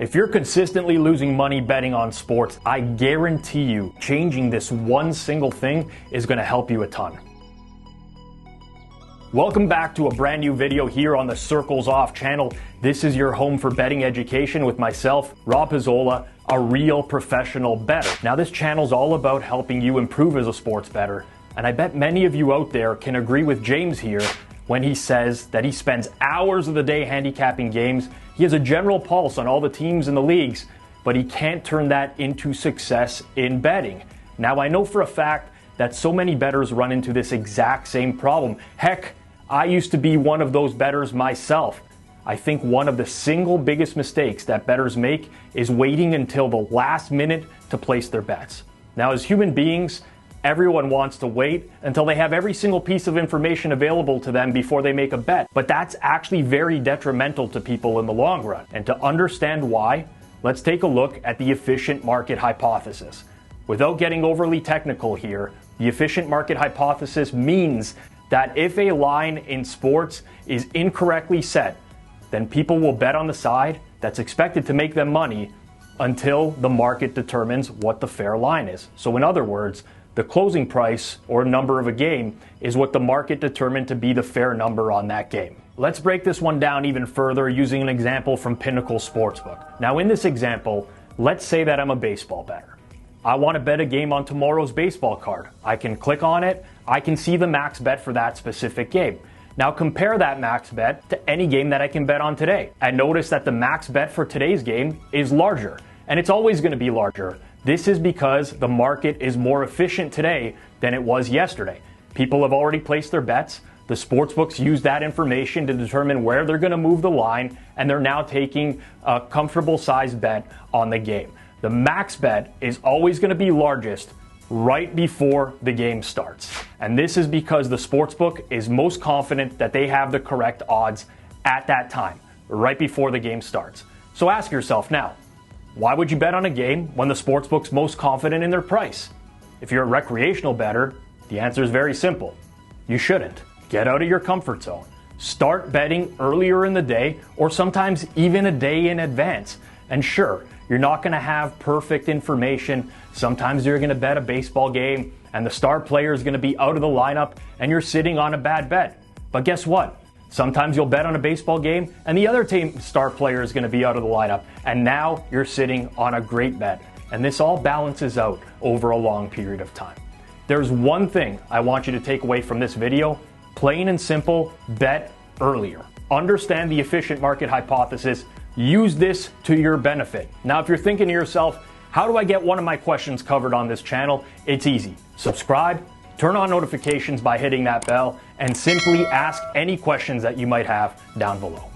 If you're consistently losing money betting on sports, I guarantee you changing this one single thing is going to help you a ton. Welcome back to a brand new video here on the Circles Off channel. This is your home for betting education with myself, Rob Pizzola, a real professional bettor. Now this channel is all about helping you improve as a sports bettor, and I bet many of you out there can agree with James here when he says that he spends hours of the day handicapping games. He has a general pulse on all the teams in the leagues, but he can't turn that into success in betting. Now I know for a fact that so many bettors run into this exact same problem. Heck, I used to be one of those bettors myself. I think one of the single biggest mistakes that bettors make is waiting until the last minute to place their bets. Now as human beings, everyone wants to wait until they have every single piece of information available to them before they make a bet. But that's actually very detrimental to people in the long run. And to understand why, let's take a look at the efficient market hypothesis. Without getting overly technical here, the efficient market hypothesis means that if a line in sports is incorrectly set, then people will bet on the side that's expected to make them money until the market determines what the fair line is. So in other words, the closing price or number of a game is what the market determined to be the fair number on that game. Let's break this one down even further using an example from Pinnacle Sportsbook. Now in this example, let's say that I'm a baseball bettor. I want to bet a game on tomorrow's baseball card. I can click on it, I can see the max bet for that specific game. Now compare that max bet to any game that I can bet on today. And notice that the max bet for today's game is larger, and it's always going to be larger. This is because the market is more efficient today than it was yesterday. People have already placed their bets. The sportsbooks use that information to determine where they're going to move the line, and they're now taking a comfortable sized bet on the game. The max bet is always going to be largest right before the game starts. And this is because the sportsbook is most confident that they have the correct odds at that time, right before the game starts. So ask yourself now, why would you bet on a game when the sportsbook's most confident in their price? If you're a recreational bettor, the answer is very simple. You shouldn't. Get out of your comfort zone. Start betting earlier in the day or sometimes even a day in advance. And sure, you're not going to have perfect information. Sometimes you're going to bet a baseball game and the star player is going to be out of the lineup and you're sitting on a bad bet. But guess what? Sometimes you'll bet on a baseball game and the other team star player is going to be out of the lineup, and now you're sitting on a great bet. And this all balances out over a long period of time. There's one thing I want you to take away from this video. Plain and simple, bet earlier. Understand the efficient market hypothesis. Use this to your benefit. Now, if you're thinking to yourself, how do I get one of my questions covered on this channel? It's easy. Subscribe, turn on notifications by hitting that bell, and simply ask any questions that you might have down below.